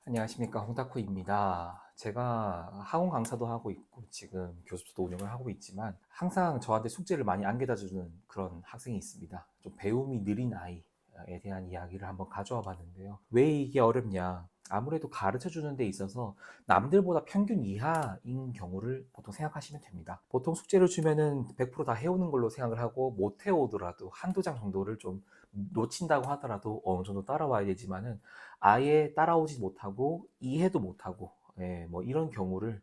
안녕하십니까, 홍타쿠입니다. 제가 학원 강사도 하고 있고 지금 교습소도 운영을 하고 있지만 항상 저한테 숙제를 많이 안겨다 주는 그런 학생이 있습니다. 좀 배움이 느린 아이에 대한 이야기를 한번 가져와 봤는데요. 왜 이게 어렵냐? 아무래도 가르쳐 주는 데 있어서 남들보다 평균 이하인 경우를 보통 생각하시면 됩니다. 보통 숙제를 주면은 100%다 해오는 걸로 생각을 하고 못 해오더라도 한두 장 정도를 좀 놓친다고 하더라도 어느 정도 따라와야 되지만은 아예 따라오지 못하고 이해도 못하고 뭐 이런 경우를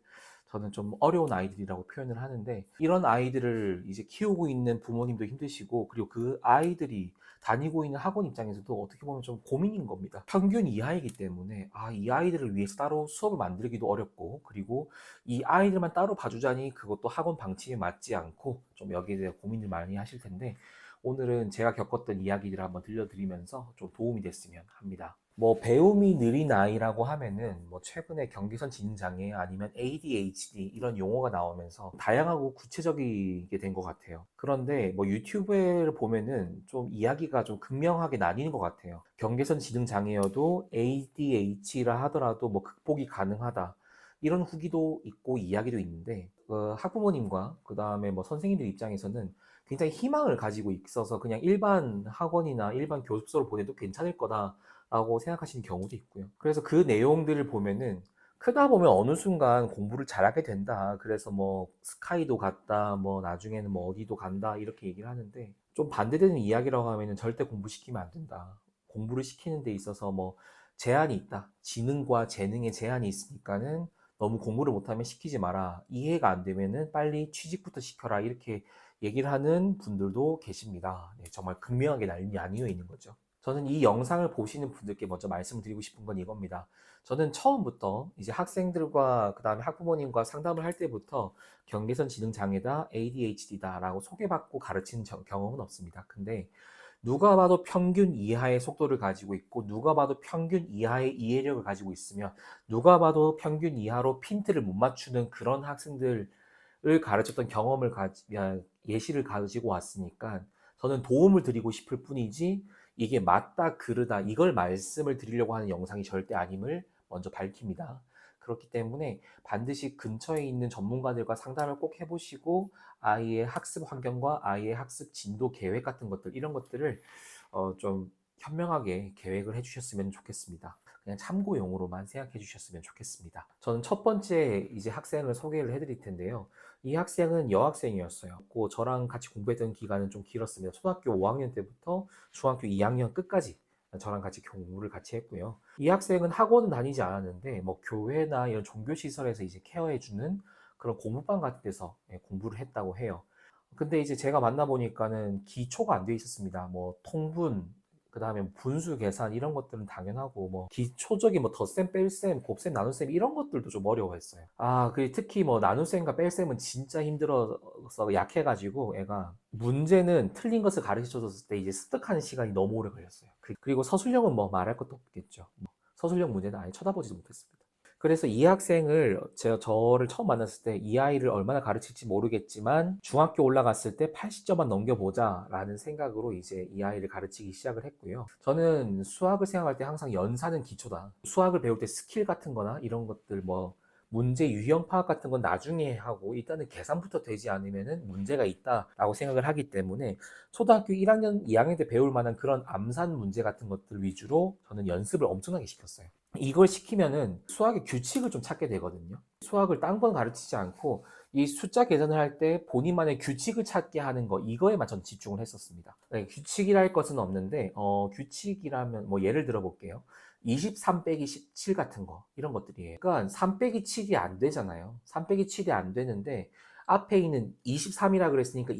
저는 좀 어려운 아이들이라고 표현을 하는데, 이런 아이들을 이제 키우고 있는 부모님도 힘드시고, 그리고 그 아이들이 다니고 있는 학원 입장에서도 어떻게 보면 좀 고민인 겁니다. 평균 이하이기 때문에 이 아이들을 위해서 따로 수업을 만들기도 어렵고, 그리고 이 아이들만 따로 봐주자니 그것도 학원 방침에 맞지 않고 좀 여기에 대해 고민을 많이 하실 텐데, 오늘은 제가 겪었던 이야기들을 한번 들려드리면서 좀 도움이 됐으면 합니다. 뭐 배움이 느린 아이라고 하면은 뭐 최근에 경계선 지능 장애 아니면 ADHD 이런 용어가 나오면서 다양하고 구체적이게 된 것 같아요. 그런데 뭐 유튜브를 보면은 좀 이야기가 좀 극명하게 나뉘는 것 같아요. 경계선 지능 장애여도 ADHD라 하더라도 뭐 극복이 가능하다, 이런 후기도 있고 이야기도 있는데, 학부모님과 그 다음에 뭐 선생님들 입장에서는 굉장히 희망을 가지고 있어서 그냥 일반 학원이나 일반 교습소를 보내도 괜찮을 거다라고 생각하시는 경우도 있고요. 그래서 그 내용들을 보면은 크다 보면 어느 순간 공부를 잘하게 된다, 그래서 뭐 스카이도 갔다, 뭐 나중에는 뭐 어디도 간다, 이렇게 얘기를 하는데, 좀 반대되는 이야기라고 하면은 절대 공부시키면 안 된다. 공부를 시키는 데 있어서 뭐 제한이 있다. 지능과 재능에 제한이 있으니까는 너무 공부를 못하면 시키지 마라. 이해가 안 되면은 빨리 취직부터 시켜라. 이렇게 얘기를 하는 분들도 계십니다. 네, 정말 극명하게 나뉘어 있는 거죠. 저는 이 영상을 보시는 분들께 먼저 말씀드리고 싶은 건 이겁니다. 저는 처음부터 이제 학생들과 그 다음에 학부모님과 상담을 할 때부터 경계선 지능 장애다, ADHD다라고 소개받고 가르치는 경험은 없습니다. 근데 누가 봐도 평균 이하의 속도를 가지고 있고, 누가 봐도 평균 이하의 이해력을 가지고 있으면, 누가 봐도 평균 이하로 핀트를 못 맞추는 그런 학생들을 가르쳤던 예시를 가지고 왔으니까 저는 도움을 드리고 싶을 뿐이지, 이게 맞다 그르다 이걸 말씀을 드리려고 하는 영상이 절대 아님을 먼저 밝힙니다. 그렇기 때문에 반드시 근처에 있는 전문가들과 상담을 꼭 해보시고, 아이의 학습 환경과 아이의 학습 진도 계획 같은 것들, 이런 것들을 좀 현명하게 계획을 해주셨으면 좋겠습니다. 그냥 참고용으로만 생각해 주셨으면 좋겠습니다. 저는 첫 번째 이제 학생을 소개를 해드릴 텐데요. 이 학생은 여학생이었어요. 저랑 같이 공부했던 기간은 좀 길었습니다. 초등학교 5학년 때부터 중학교 2학년 끝까지 저랑 같이 공부를 같이 했고요. 이 학생은 학원은 다니지 않았는데 뭐 교회나 이런 종교 시설에서 이제 케어해주는 그런 공부반 같은 데서 공부를 했다고 해요. 근데 이제 제가 만나보니까는 기초가 안 돼 있었습니다. 뭐 통분, 그 다음에 분수 계산 이런 것들은 당연하고, 뭐 기초적인 뭐 덧셈, 뺄셈, 곱셈, 나눗셈 이런 것들도 좀 어려워했어요. 특히 뭐 나눗셈과 뺄셈은 진짜 힘들어서 약해가지고 애가 문제는 틀린 것을 가르쳐줬을 때 이제 습득하는 시간이 너무 오래 걸렸어요. 그리고 서술형은 뭐 말할 것도 없겠죠. 서술형 문제는 아예 쳐다보지도 못했습니다. 그래서 이 학생을 저를 처음 만났을 때 이 아이를 얼마나 가르칠지 모르겠지만 중학교 올라갔을 때 80점만 넘겨보자 라는 생각으로 이제 이 아이를 가르치기 시작을 했고요. 저는 수학을 생각할 때 항상 연산은 기초다. 수학을 배울 때 스킬 같은 거나 이런 것들, 뭐 문제 유형 파악 같은 건 나중에 하고 일단은 계산부터 되지 않으면은 문제가 있다라고 생각을 하기 때문에 초등학교 1학년, 2학년 때 배울 만한 그런 암산 문제 같은 것들 위주로 저는 연습을 엄청나게 시켰어요. 이걸 시키면은 수학의 규칙을 좀 찾게 되거든요. 수학을 딴 건 가르치지 않고 이 숫자 계산을 할 때 본인만의 규칙을 찾게 하는 거, 이거에만 전 집중을 했었습니다. 네, 규칙이랄 것은 없는데 규칙이라면 뭐 예를 들어 볼게요. 23 빼기 17 같은 거, 이런 것들이에요. 그러니까 3 빼기 7이 안 되잖아요. 3 빼기 7이 안 되는데 앞에 있는 23이라 그랬으니까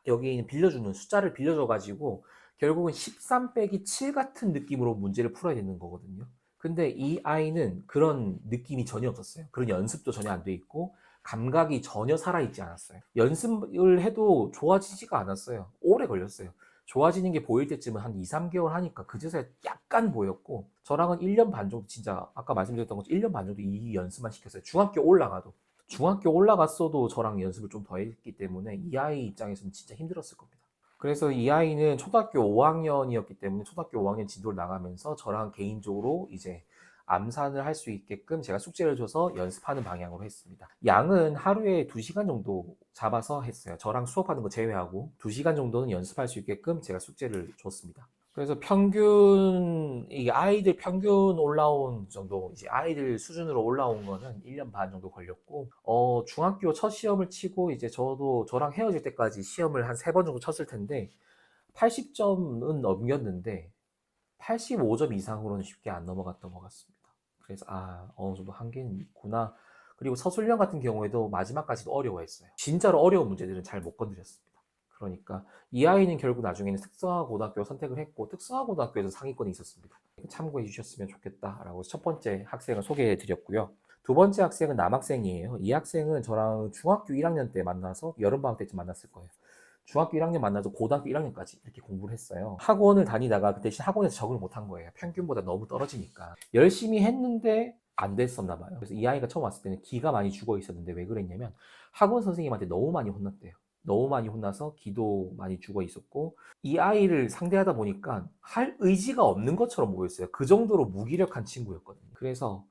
여기 있는 빌려주는 숫자를 빌려줘 가지고 결국은 13 빼기 7 같은 느낌으로 문제를 풀어야 되는 거거든요. 근데 이 아이는 그런 느낌이 전혀 없었어요. 그런 연습도 전혀 안 돼 있고 감각이 전혀 살아있지 않았어요. 연습을 해도 좋아지지가 않았어요. 오래 걸렸어요. 좋아지는 게 보일 때쯤은 한 2, 3개월 하니까 그제서야 약간 보였고, 저랑은 1년 반 정도, 진짜 아까 말씀드렸던 것처럼 1년 반 정도 이 연습만 시켰어요. 중학교 올라갔어도 저랑 연습을 좀 더 했기 때문에 이 아이 입장에서는 진짜 힘들었을 겁니다. 그래서 이 아이는 초등학교 5학년이었기 때문에 초등학교 5학년 진도를 나가면서 저랑 개인적으로 이제 암산을 할 수 있게끔 제가 숙제를 줘서 연습하는 방향으로 했습니다. 양은 하루에 2시간 정도 잡아서 했어요. 저랑 수업하는 거 제외하고 2시간 정도는 연습할 수 있게끔 제가 숙제를 줬습니다. 그래서 평균, 이 아이들 평균 올라온 정도, 이제 아이들 수준으로 올라온 거는 1년 반 정도 걸렸고, 중학교 첫 시험을 치고, 이제 저랑 헤어질 때까지 시험을 한 3번 정도 쳤을 텐데, 80점은 넘겼는데, 85점 이상으로는 쉽게 안 넘어갔던 것 같습니다. 그래서, 어느 정도 한계는 있구나. 그리고 서술형 같은 경우에도 마지막까지도 어려워했어요. 진짜로 어려운 문제들은 잘 못 건드렸습니다. 그러니까 이 아이는 결국 나중에는 특성화 고등학교 선택을 했고 특성화 고등학교에서 상위권이 있었습니다. 참고해 주셨으면 좋겠다라고 첫 번째 학생을 소개해 드렸고요. 두 번째 학생은 남학생이에요. 이 학생은 저랑 중학교 1학년 때 만나서 여름방학 때쯤 만났을 거예요. 중학교 1학년 만나서 고등학교 1학년까지 이렇게 공부를 했어요. 학원을 다니다가 그 대신 학원에서 적응을 못한 거예요. 평균보다 너무 떨어지니까. 열심히 했는데 안 됐었나 봐요. 그래서 이 아이가 처음 왔을 때는 기가 많이 죽어 있었는데 왜 그랬냐면 학원 선생님한테 너무 많이 혼났대요. 너무 많이 혼나서 기도 많이 죽어 있었고 이 아이를 상대하다 보니까 할 의지가 없는 것처럼 보였어요. 그 정도로 무기력한 친구였거든요. 그래서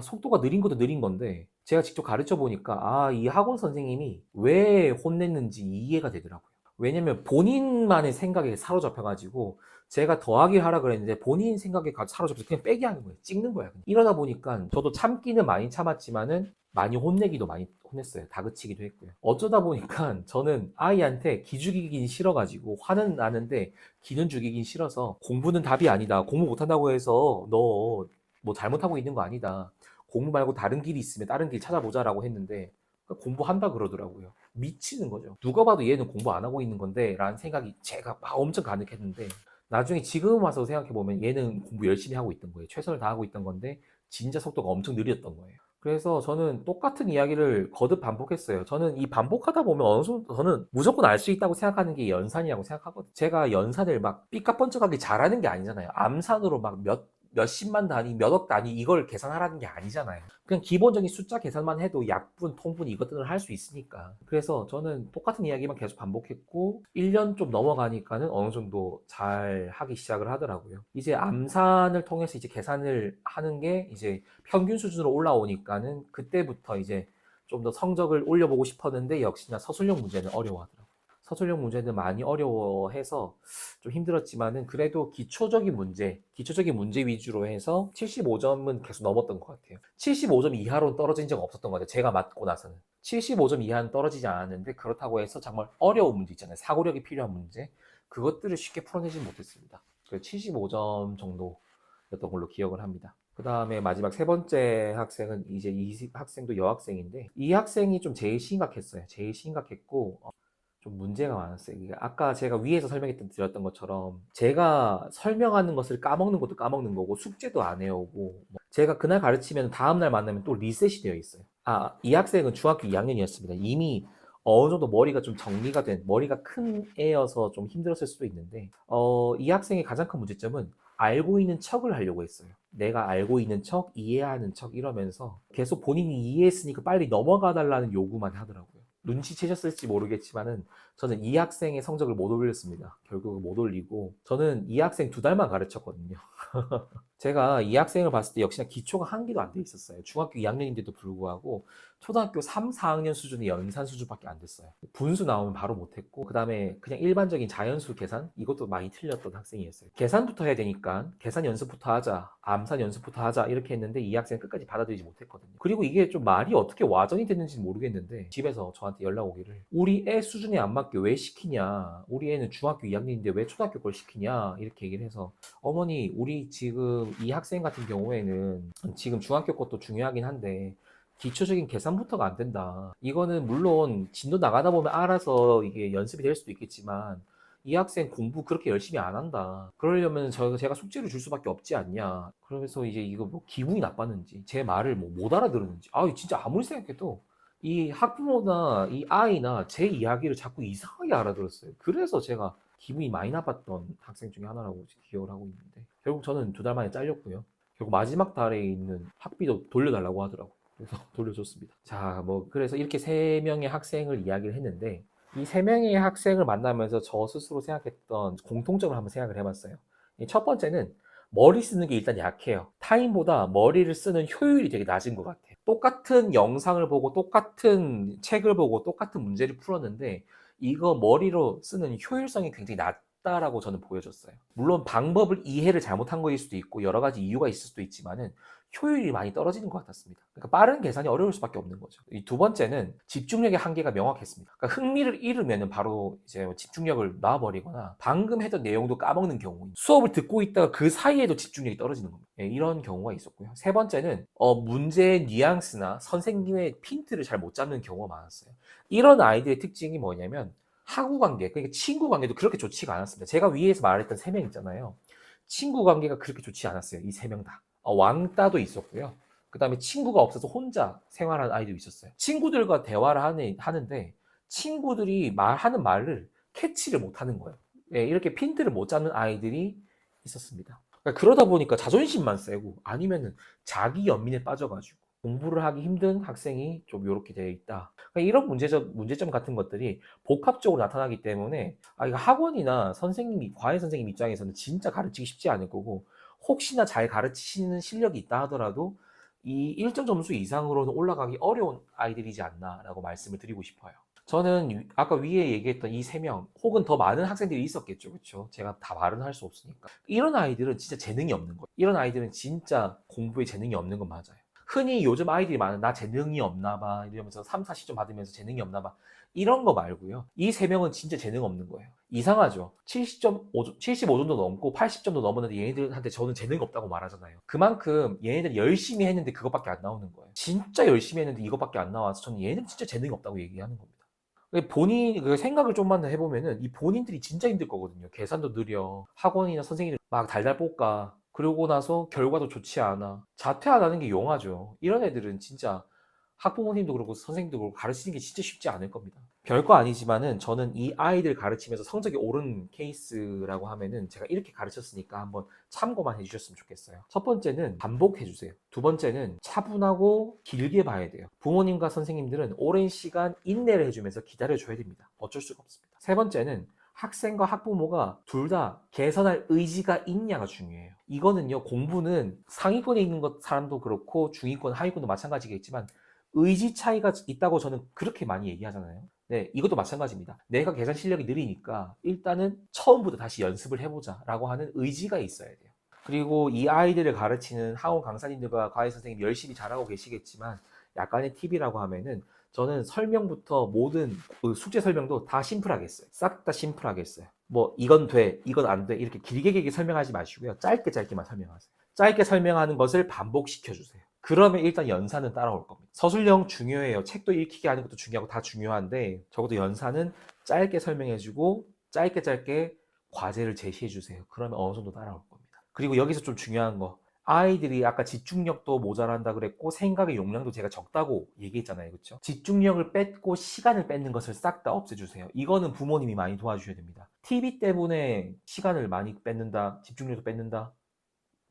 속도가 느린 것도 느린 건데 제가 직접 가르쳐 보니까 이 학원 선생님이 왜 혼냈는지 이해가 되더라고요. 왜냐면 본인만의 생각에 사로잡혀가지고 제가 더하기 하라 그랬는데 본인 생각에 사로잡혀서 그냥 빼기 하는 거예요. 찍는 거야. 그냥. 이러다 보니까 저도 참기는 많이 참았지만은 많이 혼내기도 많이 혼냈어요. 다그치기도 했고요. 어쩌다 보니까 저는 아이한테 기죽이긴 싫어가지고 화는 나는데 기는 죽이긴 싫어서 공부는 답이 아니다. 공부 못한다고 해서 너 뭐 잘못하고 있는 거 아니다. 공부 말고 다른 길이 있으면 다른 길 찾아보자라고 했는데 공부한다 그러더라고요. 미치는 거죠. 누가 봐도 얘는 공부 안 하고 있는 건데 라는 생각이 제가 막 엄청 가득했는데 나중에 지금 와서 생각해보면 얘는 공부 열심히 하고 있던 거예요. 최선을 다하고 있던 건데 진짜 속도가 엄청 느렸던 거예요. 그래서 저는 똑같은 이야기를 거듭 반복했어요. 저는 이 반복하다 보면 어느 정도 저는 무조건 알 수 있다고 생각하는 게 연산이라고 생각하거든요. 제가 연산을 막 삐까뻔쩍하게 잘하는 게 아니잖아요. 암산으로 막 몇십만 단위, 몇억 단위 이걸 계산하라는 게 아니잖아요. 그냥 기본적인 숫자 계산만 해도 약분, 통분 이것들을 할 수 있으니까. 그래서 저는 똑같은 이야기만 계속 반복했고 1년 좀 넘어가니까는 어느 정도 잘 하기 시작을 하더라고요. 이제 암산을 통해서 이제 계산을 하는 게 이제 평균 수준으로 올라오니까는 그때부터 이제 좀 더 성적을 올려보고 싶었는데 역시나 서술형 문제는 어려워하더라고요. 서술형 문제는 많이 어려워해서 좀 힘들었지만은 그래도 기초적인 문제 위주로 해서 75점은 계속 넘었던 것 같아요. 75점 이하로 떨어진 적 없었던 것 같아요. 제가 맞고 나서는. 75점 이하는 떨어지지 않았는데 그렇다고 해서 정말 어려운 문제 있잖아요. 사고력이 필요한 문제. 그것들을 쉽게 풀어내지 못했습니다. 그래서 75점 정도였던 걸로 기억을 합니다. 그 다음에 마지막 세 번째 학생은 이제 이 학생도 여학생인데 이 학생이 좀 제일 심각했어요. 제일 심각했고 좀 문제가 많았어요. 이게 아까 제가 위에서 드렸던 것처럼 제가 설명하는 것을 까먹는 것도 까먹는 거고 숙제도 안 해오고 제가 그날 가르치면 다음날 만나면 또 리셋이 되어 있어요. 이 학생은 중학교 2학년이었습니다. 이미 어느 정도 머리가 좀 정리가 된 머리가 큰 애여서 좀 힘들었을 수도 있는데 이 학생의 가장 큰 문제점은 알고 있는 척을 하려고 했어요. 내가 알고 있는 척, 이해하는 척 이러면서 계속 본인이 이해했으니까 빨리 넘어가 달라는 요구만 하더라고요. 눈치채셨을지 모르겠지만은 저는 이 학생의 성적을 못 올렸습니다. 결국은 못 올리고 저는 이 학생 2달만 가르쳤거든요. 제가 이 학생을 봤을 때 역시나 기초가 한 개도 안 돼 있었어요. 중학교 2학년인데도 불구하고 초등학교 3, 4학년 수준의 연산 수준밖에 안 됐어요. 분수 나오면 바로 못했고 그 다음에 그냥 일반적인 자연수 계산 이것도 많이 틀렸던 학생이었어요. 계산부터 해야 되니까 계산 연습부터 하자, 암산 연습부터 하자 이렇게 했는데 이 학생 끝까지 받아들이지 못했거든요. 그리고 이게 좀 말이 어떻게 와전이 됐는지 모르겠는데 집에서 저한테 연락 오기를 우리 애 수준에 안 맞게 왜 시키냐, 우리 애는 중학교 2학년인데 왜 초등학교 걸 시키냐 이렇게 얘기를 해서 어머니 우리 지금 이 학생 같은 경우에는 지금 중학교 것도 중요하긴 한데 기초적인 계산부터가 안 된다. 이거는 물론 진도 나가다 보면 알아서 이게 연습이 될 수도 있겠지만 이 학생 공부 그렇게 열심히 안 한다. 그러려면 제가 숙제를 줄 수밖에 없지 않냐. 그래서 이제 이거 뭐 기분이 나빴는지 제 말을 뭐 못 알아들었는지 진짜 아무리 생각해도 이 학부모나 이 아이나 제 이야기를 자꾸 이상하게 알아들었어요. 그래서 제가 기분이 많이 나빴던 학생 중에 하나라고 기억을 하고 있는데 결국 저는 2달 만에 잘렸고요. 결국 마지막 달에 있는 학비도 돌려달라고 하더라고요. 그래서 돌려줬습니다. 자, 그래서 이렇게 3명의 학생을 이야기를 했는데 이 3명의 학생을 만나면서 저 스스로 생각했던 공통점을 한번 생각을 해봤어요. 첫 번째는 머리 쓰는 게 일단 약해요. 타인보다 머리를 쓰는 효율이 되게 낮은 것 같아요. 똑같은 영상을 보고 똑같은 책을 보고 똑같은 문제를 풀었는데 이거 머리로 쓰는 효율성이 굉장히 낮다라고 저는 보여졌어요. 물론 방법을 이해를 잘못한 거일 수도 있고 여러 가지 이유가 있을 수도 있지만은 효율이 많이 떨어지는 것 같았습니다. 그러니까 빠른 계산이 어려울 수밖에 없는 거죠. 이 두 번째는 집중력의 한계가 명확했습니다. 그러니까 흥미를 잃으면 바로 이제 집중력을 놔버리거나 방금 했던 내용도 까먹는 경우, 수업을 듣고 있다가 그 사이에도 집중력이 떨어지는 겁니다. 예, 이런 경우가 있었고요. 세 번째는 문제의 뉘앙스나 선생님의 핀트를 잘 못 잡는 경우가 많았어요. 이런 아이들의 특징이 뭐냐면 하구 관계, 그러니까 친구 관계도 그렇게 좋지가 않았습니다. 제가 위에서 말했던 세 명 있잖아요. 친구 관계가 그렇게 좋지 않았어요. 이 세 명 다. 왕따도 있었고요. 그 다음에 친구가 없어서 혼자 생활하는 아이도 있었어요. 친구들과 대화를 하는데 친구들이 말하는 말을 캐치를 못하는 거예요. 예, 이렇게 핀트를 못 잡는 아이들이 있었습니다. 그러니까 그러다 보니까 자존심만 세고 아니면은 자기 연민에 빠져가지고 공부를 하기 힘든 학생이 좀 이렇게 되어 있다. 그러니까 이런 문제점 같은 것들이 복합적으로 나타나기 때문에 이거 학원이나 선생님이 과외 선생님 입장에서는 진짜 가르치기 쉽지 않을 거고 혹시나 잘 가르치시는 실력이 있다 하더라도 이 일정 점수 이상으로는 올라가기 어려운 아이들이지 않나라고 말씀을 드리고 싶어요. 저는 아까 위에 얘기했던 이 세 명 혹은 더 많은 학생들이 있었겠죠. 그렇죠? 제가 다 말은 할 수 없으니까. 이런 아이들은 진짜 재능이 없는 거예요. 이런 아이들은 진짜 공부에 재능이 없는 건 맞아요. 흔히 요즘 아이들이 많은 나 재능이 없나 봐 이러면서 3, 4시점 받으면서 재능이 없나 봐 이런 거 말고요. 이 세 명은 진짜 재능 없는 거예요. 이상하죠. 75점도 넘고 80점도 넘었는데 얘네들한테 저는 재능이 없다고 말하잖아요. 그만큼 얘네들이 열심히 했는데 그것밖에 안 나오는 거예요. 진짜 열심히 했는데 이것밖에 안 나와서 저는 얘네들 진짜 재능이 없다고 얘기하는 겁니다. 본인 생각을 좀만 더 해보면은 이 본인들이 진짜 힘들 거거든요. 계산도 느려. 학원이나 선생님들 막 달달 볶아. 그러고 나서 결과도 좋지 않아. 자퇴 안 하는 게 용하죠. 이런 애들은 진짜 학부모님도 그렇고 선생님도 그렇고 가르치는 게 진짜 쉽지 않을 겁니다. 별거 아니지만은 저는 이 아이들 가르치면서 성적이 오른 케이스라고 하면은 제가 이렇게 가르쳤으니까 한번 참고만 해주셨으면 좋겠어요. 첫 번째는 반복해주세요. 두 번째는 차분하고 길게 봐야 돼요. 부모님과 선생님들은 오랜 시간 인내를 해주면서 기다려줘야 됩니다. 어쩔 수가 없습니다. 세 번째는 학생과 학부모가 둘 다 개선할 의지가 있냐가 중요해요. 이거는요, 공부는 상위권에 있는 사람도 그렇고 중위권, 하위권도 마찬가지겠지만 의지 차이가 있다고 저는 그렇게 많이 얘기하잖아요. 네, 이것도 마찬가지입니다. 내가 계산 실력이 느리니까 일단은 처음부터 다시 연습을 해보자 라고 하는 의지가 있어야 돼요. 그리고 이 아이들을 가르치는 학원 강사님들과 과외 선생님 열심히 잘하고 계시겠지만 약간의 팁이라고 하면은 저는 설명부터 모든 숙제 설명도 다 심플하게 했어요. 싹 다 심플하게 했어요. 뭐 이건 돼, 이건 안 돼, 이렇게 길게 설명하지 마시고요. 짧게만 설명하세요. 짧게 설명하는 것을 반복시켜 주세요. 그러면 일단 연산은 따라올 겁니다. 서술형 중요해요. 책도 읽히게 하는 것도 중요하고 다 중요한데 적어도 연산은 짧게 설명해주고 짧게 과제를 제시해주세요. 그러면 어느 정도 따라올 겁니다. 그리고 여기서 좀 중요한 거, 아이들이 아까 집중력도 모자란다 그랬고 생각의 용량도 제가 적다고 얘기했잖아요. 그렇죠? 집중력을 뺏고 시간을 뺏는 것을 싹 다 없애주세요. 이거는 부모님이 많이 도와주셔야 됩니다. TV 때문에 시간을 많이 뺏는다, 집중력도 뺏는다,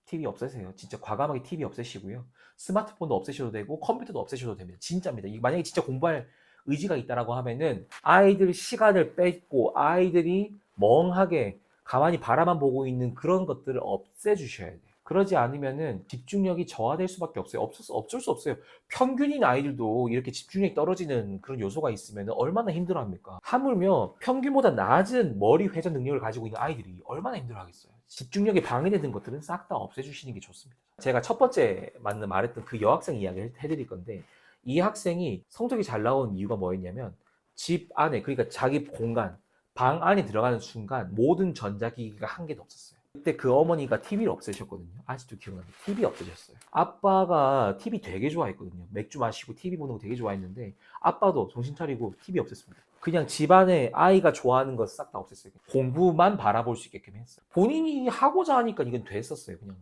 TV 없애세요. 진짜 과감하게 TV 없애시고요. 스마트폰도 없애셔도 되고 컴퓨터도 없애셔도 됩니다. 진짜입니다. 만약에 진짜 공부할 의지가 있다라고 하면은 아이들 시간을 뺏고 아이들이 멍하게 가만히 바라만 보고 있는 그런 것들을 없애주셔야 돼요. 그러지 않으면은 집중력이 저하될 수밖에 없어요. 어쩔 수 없어요. 평균인 아이들도 이렇게 집중력이 떨어지는 그런 요소가 있으면 얼마나 힘들어합니까? 하물며 평균보다 낮은 머리 회전 능력을 가지고 있는 아이들이 얼마나 힘들어하겠어요. 집중력이 방해되는 것들은 싹 다 없애주시는 게 좋습니다. 제가 첫 번째 말했던 그 여학생 이야기를 해드릴 건데 이 학생이 성적이 잘 나온 이유가 뭐였냐면 집 안에, 그러니까 자기 공간, 방 안에 들어가는 순간 모든 전자기기가 한 개도 없었어요. 그때 그 어머니가 TV를 없애셨거든요. 아직도 기억납니다. TV 없애셨어요. 아빠가 TV 되게 좋아했거든요. 맥주 마시고 TV 보는 거 되게 좋아했는데 아빠도 정신 차리고 TV 없앴습니다. 그냥 집안에 아이가 좋아하는 거 싹 다 없앴어요. 공부만 바라볼 수 있게끔 했어요. 본인이 하고자 하니까 이건 됐었어요. 그냥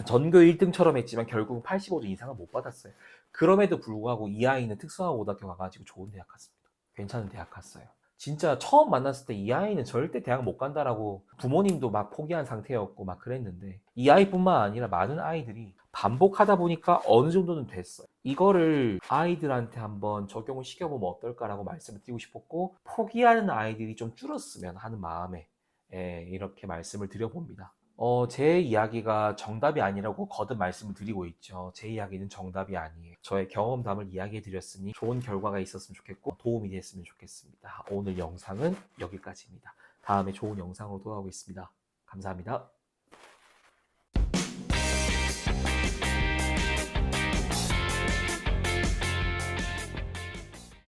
전교 1등처럼 했지만 결국 85점 이상은 못 받았어요. 그럼에도 불구하고 이 아이는 특성화고등학교 가가지고 좋은 대학 갔습니다. 괜찮은 대학 갔어요. 진짜 처음 만났을 때 이 아이는 절대 대학 못 간다라고 부모님도 막 포기한 상태였고 막 그랬는데 이 아이뿐만 아니라 많은 아이들이 반복하다 보니까 어느 정도는 됐어요. 이거를 아이들한테 한번 적용을 시켜보면 어떨까라고 말씀을 드리고 싶었고 포기하는 아이들이 좀 줄었으면 하는 마음에 이렇게 말씀을 드려봅니다. 제 이야기가 정답이 아니라고 거듭 말씀을 드리고 있죠. 제 이야기는 정답이 아니에요. 저의 경험담을 이야기해 드렸으니 좋은 결과가 있었으면 좋겠고 도움이 됐으면 좋겠습니다. 오늘 영상은 여기까지입니다. 다음에 좋은 영상으로 돌아오겠습니다. 감사합니다.